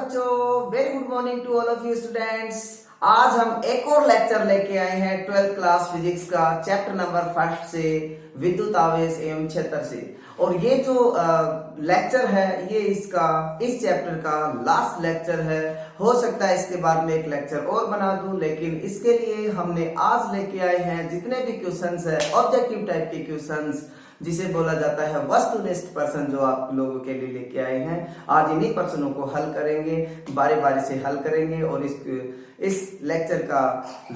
बच्चों, very good morning to all of you students. आज हम एक और लेक्चर लेके आए हैं 12th क्लास फिजिक्स का चैप्टर नंबर 1 से विद्युत आवेश एवं क्षेत्र से। और ये जो लेक्चर है ये इस चैप्टर का लास्ट लेक्चर है। हो सकता है इसके बाद में एक लेक्चर और बना दूं, लेकिन इसके लिए हमने आज लेके आए हैं जितने भी क्वेश्चंस है ऑब्जेक्टिव टाइप के क्वेश्चंस, जिसे बोला जाता है वस्तुनिष्ठ प्रश्न, जो आप लोगों के लिए लेके आए हैं। आज इन्हीं प्रश्नों को हल करेंगे, बारी बारी से हल करेंगे और इस लेक्चर का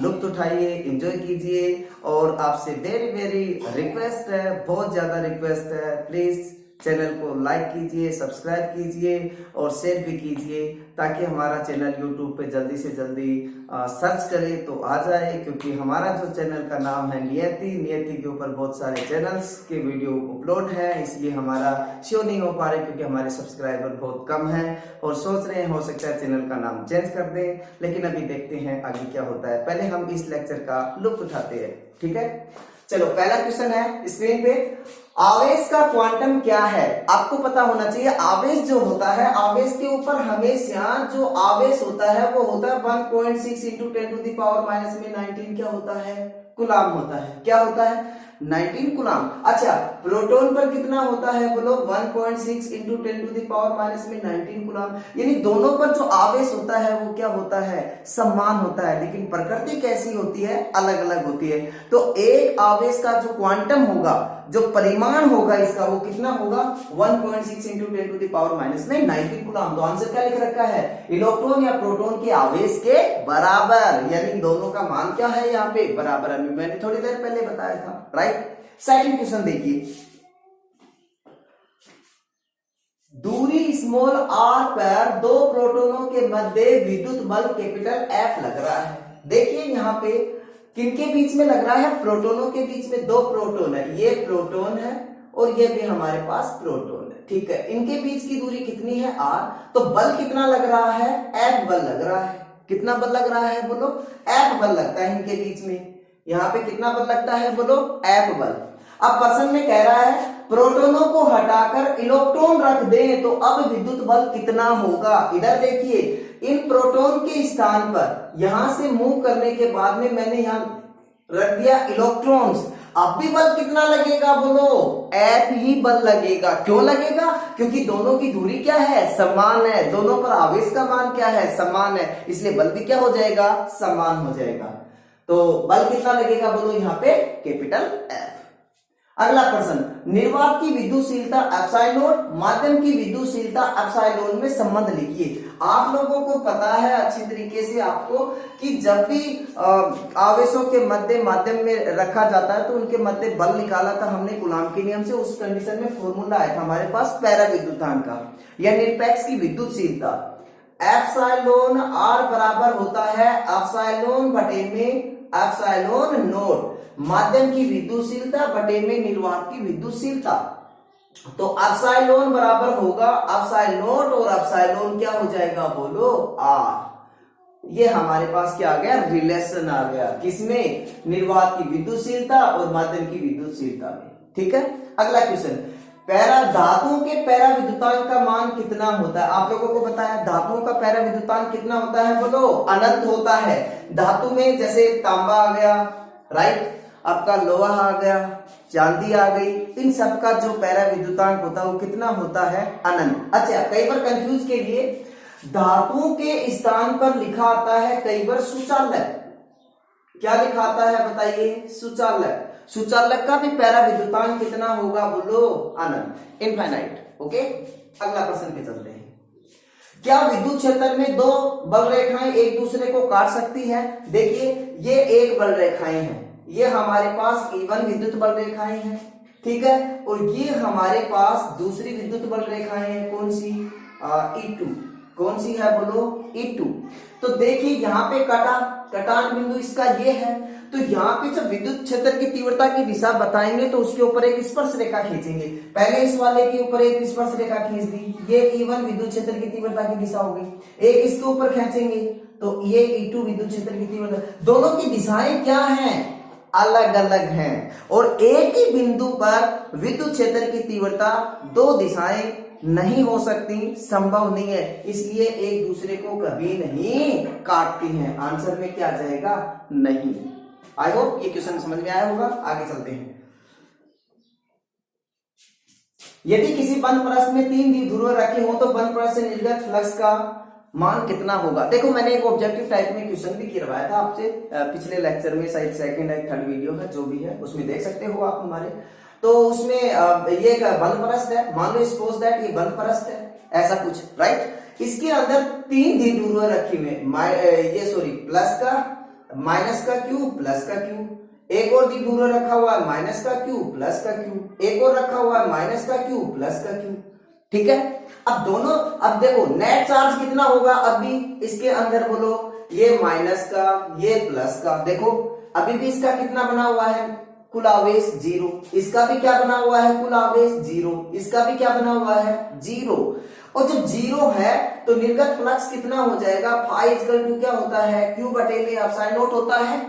लुत्फ उठाइए, एंजॉय कीजिए। और आपसे वेरी वेरी रिक्वेस्ट है, बहुत ज्यादा रिक्वेस्ट है, प्लीज चैनल को लाइक कीजिए, सब्सक्राइब कीजिए और शेयर भी कीजिए, ताकि हमारा चैनल यूट्यूब पे जल्दी से जल्दी सर्च करे तो आ जाए। क्योंकि हमारा जो चैनल का नाम है नियति के ऊपर बहुत सारे चैनल्स के वीडियो अपलोड है, इसलिए हमारा शो नहीं हो पा रहे क्योंकि हमारे सब्सक्राइबर बहुत कम हैं और सोच रहे हैं हो सकता है चैनल का नाम चेंज कर दें, लेकिन अभी देखते हैं आगे क्या होता है। पहले हम इस लेक्चर का लुत्फ उठाते हैं, ठीक है। चलो, पहला क्वेश्चन है स्क्रीन पे, आवेश का क्वांटम क्या है? आपको पता होना चाहिए आवेश जो होता है, आवेश के ऊपर हमेशा जो आवेश होता है वो होता है 1.6 into 10 to the power minus में 19 क्या होता है? कूलाम होता है। क्या होता है? 19 कूलाम। अच्छा, प्रोटॉन पर कितना होता है बोलो? 1.6 into 10 to the power minus में 19 कूलाम। यानी दोनों पर जो आवेश होता है वो क्या होता है? समान होता है, लेकिन प्रकृति कैसी होती है? अलग अलग होती है। तो एक आवेश का जो क्वांटम होगा, जो परिमाण होगा इसका, वो कितना होगा? 1.6 into 10 to the power minus में 19 कूलाम। तो आंसर क्या लिख रखा है? इलेक्ट्रॉन या प्रोटॉन के आवेश के बराबर, यानी दोनों का मान क्या है यहाँ पे? बराबर। अभी मैंने थोड़ी देर पहले बताया था, राइट। सेकंड क्वेश्चन देखिए, दूरी स्मॉल r पर दो प्रोटॉनों के मध्य विद्युत बल कैपिटल F लग रहा है। देखिए यहाँ पे किनके बीच में लग रहा है? प्रोटॉनों के बीच में। दो प्रोटॉन है, ये प्रोटॉन है और ये भी हमारे पास प्रोटॉन है, ठीक है। इनके बीच की दूरी कितनी है? r। तो बल कितना लग रहा है? F बल लग रहा है। कितना बल लग रहा है बोलो? F बल लगता है इनके बीच में। यहाँ पे कितना बल लगता है बोलो? F बल। अब प्रश्न में कह रहा है प्रोटॉनों को हटाकर इलेक्ट्रॉन रख दें तो अब विद्युत बल कितना होगा? इधर देखिए, इन प्रोटॉन के स्थान पर यहां से मूव करने के बाद में मैंने यहां रख दिया इलेक्ट्रॉन्स। अब भी बल कितना लगेगा बोलो? F ही बल लगेगा। क्यों लगेगा? क्योंकि दोनों की दूरी क्या है? समान है। दोनों पर आवेश का मान क्या है? समान है। इसलिए बल भी क्या हो जाएगा? समान हो जाएगा। तो बल कितना लगेगा बोलो यहाँ पे? Capital F। अगला प्रश्न, निर्वात की विद्युतशीलता एप्सिलॉन, माध्यम की विद्युतशीलता एप्सिलॉन में संबंध लिखिए। आप लोगों को पता है अच्छी तरीके से आपको कि जब भी आवेशों के मध्य माध्यम में रखा जाता है तो उनके मध्य बल निकाला था हमने कूलाम के नियम से। उस कंडीशन में फॉर्मूला आया था हमारे पास पैराविद्युतांक का या निरपेक्ष की विद्युतशीलता। एप्सिलॉन r बराबर होता है एप्सिलॉन बटे में एप्सिलॉन नोट, माध्यम की विद्युतशीलता बटे में निर्वात की विद्युतशीलता। तो एप्सिलॉन बराबर होगा एप्सिलॉन और एप्सिलॉन क्या हो जाएगा बोलो? r। ये हमारे पास क्या आ गया? रिलेशन आ गया। किसमें? निर्वात की विद्युतशीलता और माध्यम की विद्युतशीलता में, ठीक है। अगला क्वेश्चन, धातुओं के पैराविद्युतांक का मान कितना होता है? आप लोगों को बताया धातुओं का पैराविद्युतांक कितना होता है बोलो? अनंत होता है। धातु में जैसे तांबा आ गया, राइट, आपका लोहा आ गया, चांदी आ गई, इन सब का जो पैराविद्युतांक होता है वो कितना होता है? अनंत। अच्छा, कई बार कंफ्यूज के लिए धातुओं के स्थान पर लिखा आता है कई बार सुचालक। क्या लिखा आता है बताइए? सुचालक। सुचालक का भी पैराविद्युतांक कितना होगा बोलो? अनंत, इनफाइनाइट। ओके, अगला प्रश्न पे चलते हैं। क्या विद्युत क्षेत्र में दो बल रेखाएं एक दूसरे को काट सकती हैं? देखिए, ये एक बल रेखाएं हैं, ये हमारे पास E1 विद्युत बल रेखाएं हैं, ठीक है। और ये हमारे पास दूसरी विद्युत बल रेखाएं हैं, कौन सी? E2। कौन सी है बोलो? E2। तो देखिए यहाँ पे कटान बिंदु इसका ये है। तो यहाँ पे जब विद्युत क्षेत्र की तीव्रता की दिशा बताएंगे तो उसके ऊपर एक स्पर्श रेखा खींचेंगे। पहले इस वाले के ऊपर एक स्पर्श रेखा खींच दी, ये E1 विद्युत क्षेत्र की तीव्रता की दिशा हो गई। एक इसके ऊपर खींचेंगे तो ये E2 विद्युत क्षेत्र की तीव्रता। दोनों की दिशाएं क्या हैं? अलग अलग हैं। और एक ही बिंदु पर विद्युत क्षेत्र की तीव्रता दो दिशाएं नहीं हो सकती, संभव नहीं है, इसलिए एक दूसरे को कभी नहीं काटती हैं। आंसर में क्या आ जाएगा? नहीं। आई होप ये क्वेश्चन समझ में आया होगा। आगे चलते हैं। यदि किसी बंद परत में 3 द्विध्रुव रखे हो तो बंद परत से निर्गत फ्लक्स का मान कितना होगा? देखो मैंने एक ऑब्जेक्टिव टाइप में क्वेश्चन भी करवाया था आपसे पिछले लेक्चर में, शायद सेकंड या थर्ड वीडियो है, जो भी है उसमें देख सकते हो आप हमारे। तो उसमें ये एक बंद परत है, मान लो सपोज दैट ये बंद परत है, ऐसा कुछ, राइट। इसके अंदर 3 द्विध्रुव रखे हुए, ये सॉरी प्लस का माइनस का क्यू प्लस का क्यू, एक और द्विध्रुव रखा हुआ है माइनस का क्यू प्लस का क्यू, एक और रखा हुआ है माइनस का क्यू प्लस का क्यू, ठीक है। अब दोनों, अब देखो नेट चार्ज कितना होगा अभी इसके अंदर, बोलो, ये माइनस का ये प्लस का, देखो अभी भी इसका कितना बना हुआ है? कुल आवेश 0, इसका भी क्या बना हुआ है? कुल आवेश 0, इसका भी क्या बना हुआ है? 0। और जब 0 है तो निर्गत फ्लक्स कितना हो जाएगा? फाई इक्वल टू क्या होता है? क्यू बटे में एप्सिलॉन नॉट होता है,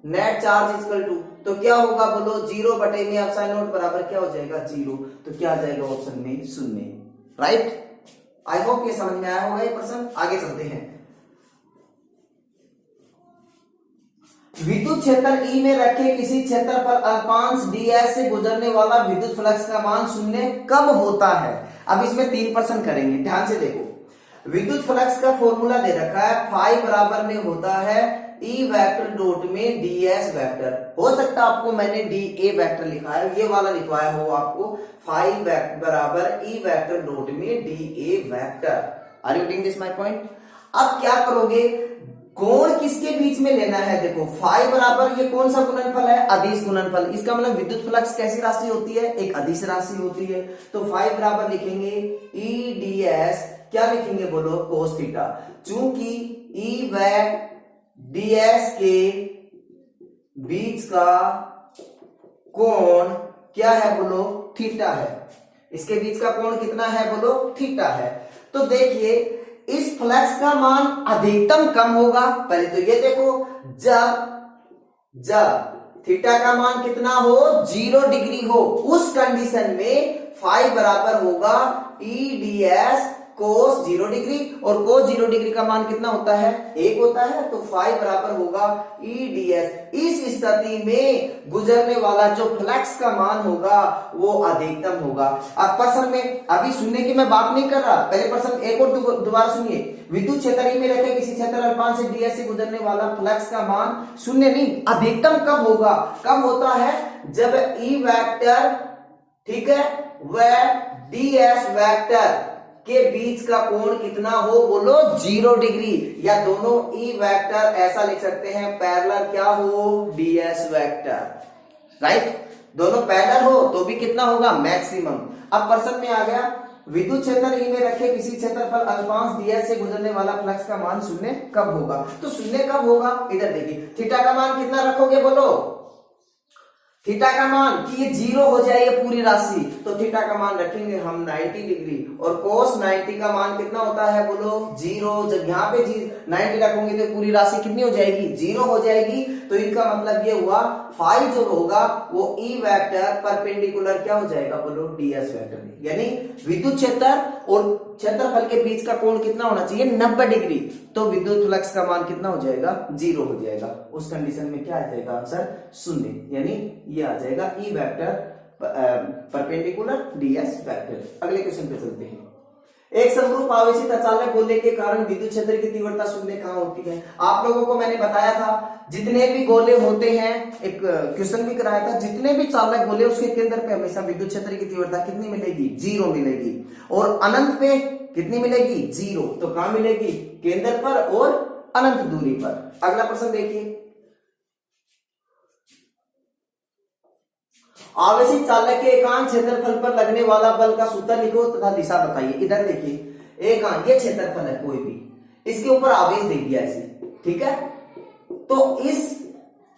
नेट चार्ज इक्वल टू, तो क्या होगा बोलो? 0 बटे में एप्सिलॉन नॉट बराबर क्या हो जाएगा? 0। तो क्या आ जाएगा ऑप्शन में? 0, राइट। आई होप ये समझ में आया होगा ये प्रश्न। आगे चलते हैं। विद्युत क्षेत्र E में रखे किसी क्षेत्र पर अल्पांश ds से गुजरने वाला विद्युत फ्लक्स का मान 0 कब होता है? अब इसमें 3 प्रश्न करेंगे, ध्यान से देखो। विद्युत फ्लक्स का फॉर्मूला दे रखा है, फाई बराबर में होता है E वेक्टर डॉट में ds वेक्टर। हो सकता है आपको मैंने dA वेक्टर लिखा है, ये वाला लिखवाया हो आपको, फाई बराबर E वेक्टर डॉट में dA vector. Are you getting this my point? अब क्या करोगे, कोण किसके बीच में लेना है? देखो फाई बराबर, ये कौन सा गुणनफल है? अदिश गुणनफल। इसका मतलब विद्युत फ्लक्स कैसी राशि होती है? एक अदिश राशि होती है। तो फाई बराबर लिखेंगे E ds, क्या लिखेंगे बोलो? Cos theta. चूंकि E व ds के बीच का कोण क्या है बोलो? थीटा है। इसके बीच का कोण कितना है बोलो? थीटा है। तो देखिए इस फ्लक्स का मान अधिकतम कम होगा। पहले तो ये देखो, जब थीटा का मान कितना हो? 0 डिग्री हो, उस कंडीशन में फाई बराबर होगा E ds कोस 0 डिग्री, और कोस 0 डिग्री का मान कितना होता है? 1 होता है। तो फाई बराबर होगा E ds। इस स्थिति में गुजरने वाला जो फ्लक्स का मान होगा वो अधिकतम होगा। अब प्रश्न में अभी सुनने की मैं बात नहीं कर रहा, पहले प्रश्न एक और दोबारा सुनिए। विद्युत क्षेत्र में रखे किसी क्षेत्र अल्पांश से ds से गुजरने वाला फ्लक्स का मान 0 नहीं, अधिकतम कब होगा? कब होता है? जब E वेक्टर, ठीक है, व ds वेक्टर के बीच का कोण कितना हो बोलो? 0 डिग्री। या दोनों E वेक्टर ऐसा लिख सकते हैं, पैरेलल क्या हो? ds vector, right. दोनों पैरेलल हो तो भी कितना होगा? मैक्सिमम। अब प्रश्न में आ गया, विद्युत क्षेत्र E में रखे किसी क्षेत्र पर अल्पांश ds से गुजरने वाला फ्लक्स का मान 0 कब होगा? तो 0 कब होगा? इधर देखिए, थीटा का मान कितना रखोगे बोलो? थीटा का मान कि ये 0 हो जाए ये पूरी राशि, तो थीटा का मान रखेंगे हम 90 डिग्री। और कोस 90 का मान कितना होता है बोलो? 0। जब यहाँ पे 90 रखोगे तो पूरी राशि कितनी हो जाएगी? 0 हो जाएगी। तो इनका मतलब ये हुआ फाई जो होगा वो E वेक्टर परपेंडिकुलर क्या हो जाएगा बोलो? ds vector. यानी विद्युत क्षेत्र और क्षेत्रफल के बीच का कोण कितना होना चाहिए? 90 डिग्री। तो विद्युत फ्लक्स का मान कितना हो जाएगा? 0 हो जाएगा। उस कंडीशन में क्या आ जाएगा आंसर? 0। यानी ये आ जाएगा E vector perpendicular ds vector. अगले क्वेश्चन पे चलते हैं। एक समरूप आवेशित अचालक गोले के कारण विद्युत क्षेत्र की तीव्रता 0 कहां होती है? आप लोगों को मैंने बताया था, जितने भी गोले होते हैं, एक क्वेश्चन भी कराया था, जितने भी चालक गोले उसके केंद्र पे हमेशा विद्युत क्षेत्र की तीव्रता कितनी मिलेगी? 0 मिलेगी। और अनंत पे कितनी मिलेगी? 0। तो कहां मिलेगी? केंद्र पर और अनंत दूरी पर। अगला प्रश्न देखिए, आवेशित चालक के एकांक क्षेत्रफल पर लगने वाला बल का सूत्र लिखो तथा दिशा बताइए। इधर देखिए, एकांक ये क्षेत्रफल है कोई भी, इसके ऊपर आवेश दे दिया ऐसे, ठीक है। तो इस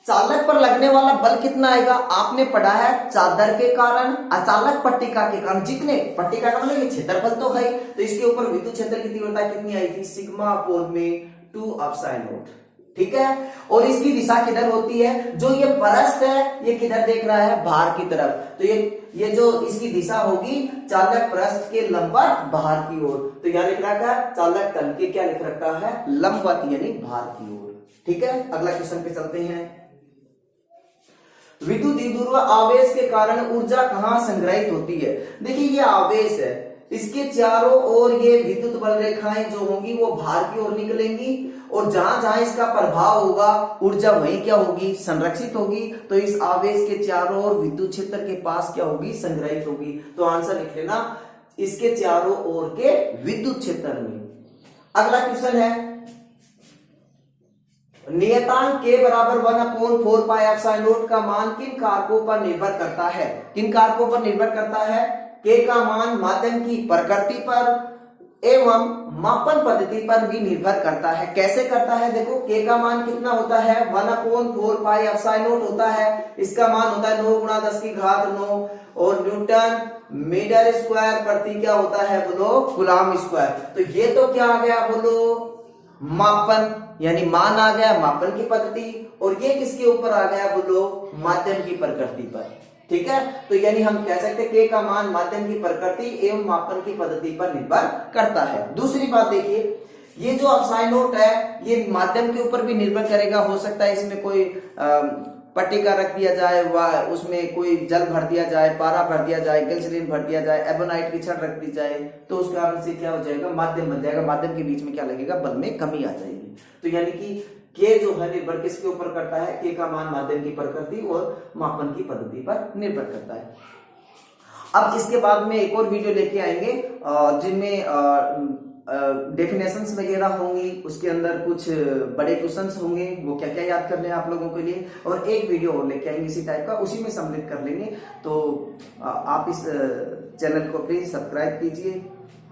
चालक पर लगने वाला बल कितना आएगा? आपने पढ़ा है चादर के कारण, अचालक पट्टिका के कारण, जितने पट्टिका का मतलब ये क्षेत्रफल तो है, तो इसके ऊपर विद्युत क्षेत्र की तीव्रता कितनी आई थी? सिग्मा अपोन में 2 एप्सिलॉन नॉट, ठीक है। और इसकी दिशा किधर होती है? जो ये परस्त है ये किधर देख रहा है? बाहर की तरफ। तो ये ये जो इसकी दिशा होगी चालक पृष्ठ के लंबवत बाहर की ओर। तो यहाँ लिख रखा है चालक तल के क्या लिख रखा है, लंबवत यानी बाहर की ओर। ठीक है, अगला क्वेश्चन पे चलते हैं। विद्युत द्विध्रुव आवेश के कारण ऊर्जा कहाँ संग्रहित होती है। देखिए ये आवेश है, इसके चारों ओर ये विद्युत बल रेखाएं जो होंगी वो बाहर की ओर निकलेंगी और जहां जहां इसका प्रभाव होगा ऊर्जा वहीं क्या होगी, संरक्षित होगी। तो इस आवेश के चारों ओर विद्युत क्षेत्र के पास क्या होगी, संग्रहित होगी। तो आंसर लिख लेना इसके चारों ओर के विद्युत क्षेत्र में। अगला क्वेश्चन है नियतांक k बराबर 1/4 पाई एप्सिलॉन नॉट का मान किन कारकों पर निर्भर करता है। किन कारकों पर निर्भर करता है, k का मान माध्यम की प्रकृति पर एवं मापन पद्धति पर भी निर्भर करता है। कैसे करता है, देखो k का मान कितना होता है 1/4 पाई एप्सिलॉन नॉट होता है, इसका मान होता है 9 × 10⁹ और न्यूटन मीटर स्क्वायर प्रति क्या होता है बोलो, कूलम स्क्वायर। तो ये तो क्या आ गया बोलो, मापन यानी मान आ गया मापन की पद्धति, और ये किसके ऊपर आ गया बोलो, माध्यम की प्रकृति पर। ठीक है, तो यानी हम कह सकते हैं k का मान माध्यम की प्रकृति एवं मापन की पद्धति पर निर्भर करता है। दूसरी बात देखिए, ये जो एप्सिलॉन नॉट है ये माध्यम के ऊपर भी निर्भर करेगा। हो सकता है इसमें कोई पट्टिका रख दिया जाए, उसमें कोई जल भर दिया जाए, पारा भर दिया जाए, ग्लिसरीन भर दिया जाए, एबोनाइट की छड़ रख दी जाए, तो उस कारण से क्या हो जाएगा, माध्यम बन जाएगा। माध्यम के बीच में क्या लगेगा, बल में कमी आ जाएगी। तो यानी कि k जो है निर्भर किसके ऊपर करता है, k का मान माध्यम की प्रकृति और मापन की पद्धति पर निर्भर करता है। अब इसके बाद में एक और वीडियो लेके आएंगे जिनमें डेफिनेशंस वगैरह होंगी, उसके अंदर कुछ बड़े क्वेश्चंस होंगे, वो क्या क्या याद करने हैं आप लोगों के लिए, और एक वीडियो और लेके आएंगे इसी टाइप का, उसी में सम्मिलित कर लेंगे। तो आप इस चैनल को प्लीज सब्सक्राइब कीजिए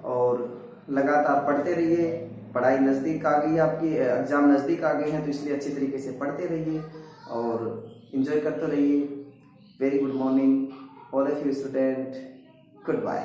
और लगातार पढ़ते रहिए। पढ़ाई नजदीक आ गई, आपकी एग्जाम नजदीक आ गए हैं, तो इसलिए अच्छी तरीके से पढ़ते रहिए और एंजॉय करते रहिए। Very good morning all of you student, good bye.